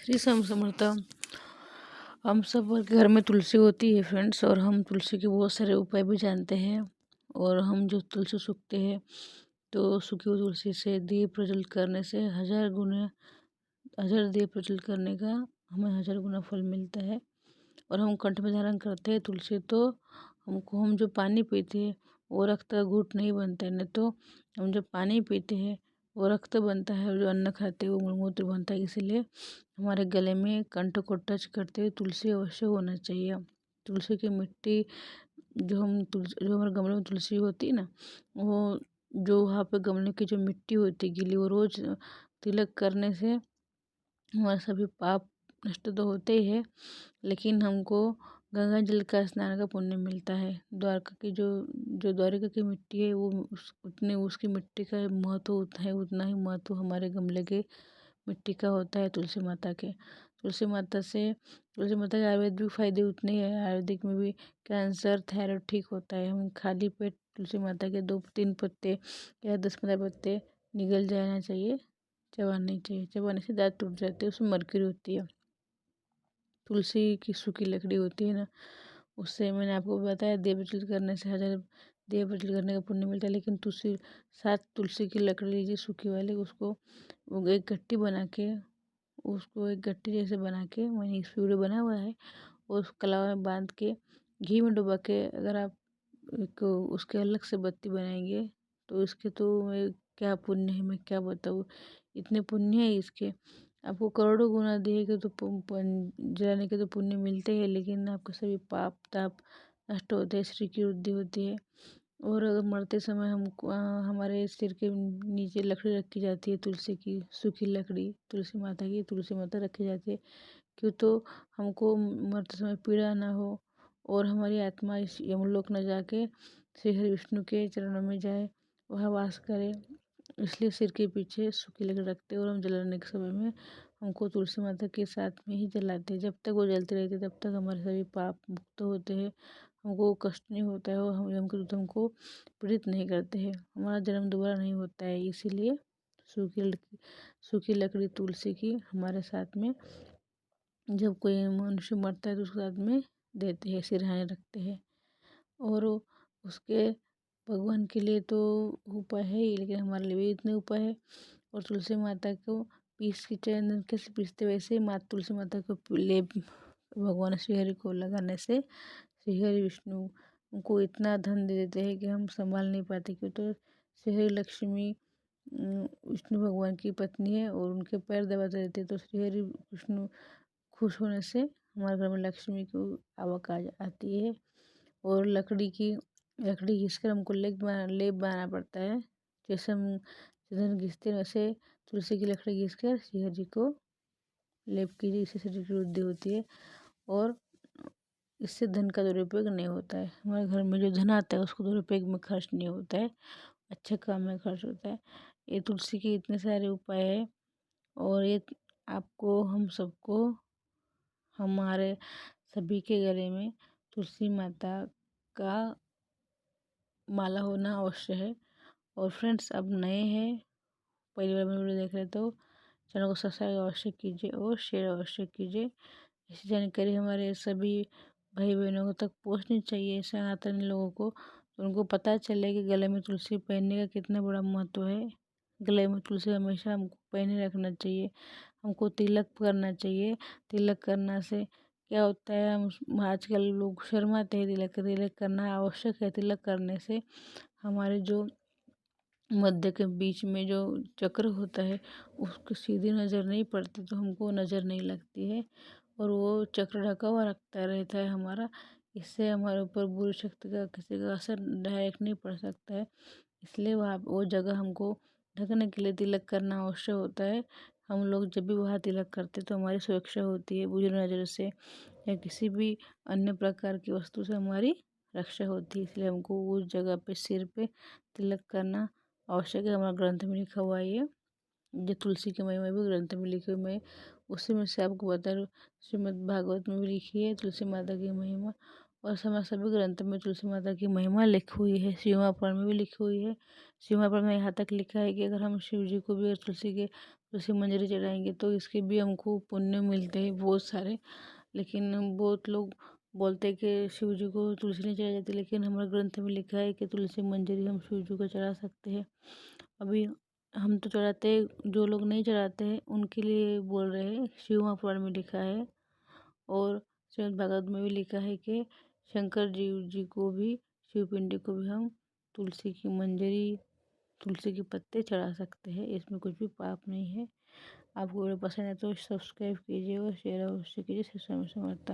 श्री श्याम समर्थ। हम सब के घर में तुलसी होती है फ्रेंड्स, और हम तुलसी के बहुत सारे उपाय भी जानते हैं। और हम जो तुलसी सूखते हैं तो सूखी हुई तुलसी से दीप प्रज्वलित करने से 1000 दीप प्रज्वलित करने का हमें 1000 गुना फल मिलता है। और हम कंठ में धारण करते हैं तुलसी, तो हम जो पानी पीते हैं वो रक्त का घूंट नहीं बनता है। नहीं तो हम जो पानी पीते हैं वो रक्त बनता है, और जो अन्न खाते हैं वो मूत्र बनता है। इसीलिए हमारे गले में कंठ को टच करते हुए तुलसी अवश्य होना चाहिए। तुलसी की मिट्टी जो हमारे गमले में तुलसी होती है ना, वो जो वहाँ पे गमले की जो मिट्टी होती है गीली, वो रोज तिलक करने से हमारे सभी पाप नष्ट तो होते ही है, लेकिन हमको गंगा जल का स्नान का पुण्य मिलता है। द्वारका की जो द्वारिका की मिट्टी है वो उसकी मिट्टी का महत्व उतना ही महत्व हमारे गमले के मिट्टी का होता है तुलसी माता के। तुलसी माता के आयुर्वेद भी फायदे उतने ही है। आयुर्वेदिक में भी कैंसर थायराइड ठीक होता है। हम खाली पेट तुलसी माता के 2-3 पत्ते या 10-15 पत्ते निगल जाना चाहिए, चबाना नहीं चाहिए। चबाने से दांत टूट जाते हैं, उसमें मरकरी होती है। तुलसी की सूखी लकड़ी होती है ना, उससे मैंने आपको बताया दीप प्रज्वलित करने से 1000 दीप प्रज्वलित करने का पुण्य मिलता है। लेकिन 7 तुलसी की लकड़ी लीजिए सूखी वाली, उसको एक गट्टी बना के, उसको एक गट्टी जैसे बना के मैंने एक वीडियो बना हुआ है, और उस कलावा में बांध के घी में डुबा के अगर आप एक उसके अलग से बत्ती बनाएंगे तो इसके तो मैं क्या पुण्य है, मैं क्या बताऊँ। इतने पुण्य है इसके, आपको करोड़ों गुना देगा तो जलाने के तो पुण्य मिलते हैं, लेकिन आपके सभी पाप ताप नष्ट होते हैं, श्री की वृद्धि होती है। और अगर मरते समय हमको हमारे सिर के नीचे लकड़ी रखी जाती है, तुलसी की सूखी लकड़ी, तुलसी माता रखी जाती है, क्यों तो हमको मरते समय पीड़ा ना हो और हमारी आत्मा इस यमलोक न जाके श्री हरि विष्णु के चरणों में जाए, वह वास करे। इसलिए सिर के पीछे सूखी लकड़ी रखते हैं, और हम जलाने के समय में हमको तुलसी माता के साथ में ही जलाते हैं। जब तक वो जलती रहती है तब तक हमारे सभी पाप मुक्त होते हैं, हमको कष्ट नहीं होता है, और हम यमदूत हमको पीड़ित नहीं करते हैं, हमारा जन्म दोबारा नहीं होता है। इसीलिए सूखी लकड़ी तुलसी की हमारे साथ में जब कोई मनुष्य मरता है तो उसके साथ में देते हैं, सिरहाने रखते हैं। और उसके भगवान के लिए तो उपाय है ही, लेकिन हमारे लिए भी इतने उपाय है। और तुलसी माता को पीस के चंदन कैसे पीसते वैसे ही तुलसी माता को लेप भगवान श्री हरि को लगाने से श्री हरि विष्णु को इतना धन दे देते हैं कि हम संभाल नहीं पाते। क्यों तो श्री हरि लक्ष्मी विष्णु भगवान की पत्नी है, और उनके पैर दबाते रहते हैं, तो श्री हरि विष्णु खुश होने से हमारे घर में लक्ष्मी की आवक आती है। और लकड़ी घिसकर हमको लेप बनाना पड़ता है। जैसे हम चंदन घिसते हैं वैसे तुलसी की लकड़ी घिसकर श्री हरि को लेप कीजिए, इससे शरीर की वृद्धि होती है, और इससे धन का दुरुपयोग नहीं होता है। हमारे घर में जो धन आता है उसको दुरुपयोग में खर्च नहीं होता है, अच्छे काम में खर्च होता है। ये तुलसी के इतने सारे उपाय है, और ये आपको हम सबको हमारे सभी के गले में तुलसी माता का माला होना अवश्य है। और फ्रेंड्स, अब नए हैं, पहली बार मेरे वीडियो देख रहे तो चैनल को सब्सक्राइब अवश्य कीजिए और शेयर अवश्य कीजिए। ऐसी जानकारी हमारे सभी भाई बहनों तक पहुंचनी चाहिए, सनातनी लोगों को, तो उनको पता चले कि गले में तुलसी पहनने का कितना बड़ा महत्व है। गले में तुलसी हमेशा हमको पहने रखना चाहिए, हमको तिलक करना चाहिए। तिलक करना से क्या होता है, हम आजकल लोग शर्माते हैं, तिलक करना आवश्यक है। तिलक करने से हमारे जो मध्य के बीच में जो चक्र होता है उसको सीधी नज़र नहीं पड़ती, तो हमको नज़र नहीं लगती है, और वो चक्र ढका हुआ रखता रहता है हमारा। इससे हमारे ऊपर बुरी शक्ति का किसी का असर डायरेक्ट नहीं पड़ सकता है। इसलिए वो जगह हमको ढकने के लिए तिलक करना अवश्य होता है। हम लोग जब भी वहाँ तिलक करते तो हमारी सुरक्षा होती है, बुरी नज़र से या किसी भी अन्य प्रकार की वस्तु से हमारी रक्षा होती है। इसलिए हमको उस जगह पे सिर पे तिलक करना आवश्यक है। हमारा ग्रंथ में लिखा हुआ है ये, जो तुलसी की महिमा भी ग्रंथ में लिखी हुई, मैं उसी में से आपको बता रही हूँ। श्रीमद् भागवत में भी लिखी है तुलसी माता की महिमा, और समय सभी ग्रंथों में तुलसी माता की महिमा लिखी हुई है, शिव महापुराण में भी लिखी हुई है। शिव महापुराण में यहाँ तक लिखा है कि अगर हम शिव जी को भी तुलसी मंजरी चढ़ाएंगे तो इसके भी हमको पुण्य मिलते हैं बहुत सारे। लेकिन बहुत लोग बोलते हैं कि शिव जी को तुलसी नहीं चढ़ाई जाती, लेकिन हमारे ग्रंथ में लिखा है कि तुलसी मंजरी हम शिव जी को चढ़ा सकते हैं। अभी हम तो चढ़ाते हैं, जो लोग नहीं चढ़ाते हैं उनके लिए बोल रहे हैं, शिव महापुराण में लिखा है। और श्रीमद् भागवत में भी लिखा है कि शंकर जी को भी, शिव पिंडी को भी हम तुलसी की मंजरी, तुलसी के पत्ते चढ़ा सकते हैं, इसमें कुछ भी पाप नहीं है। आपको वीडियो पसंद है तो सब्सक्राइब कीजिए और शेयर अवश्य कीजिए। शिव स्वामी समर्थ।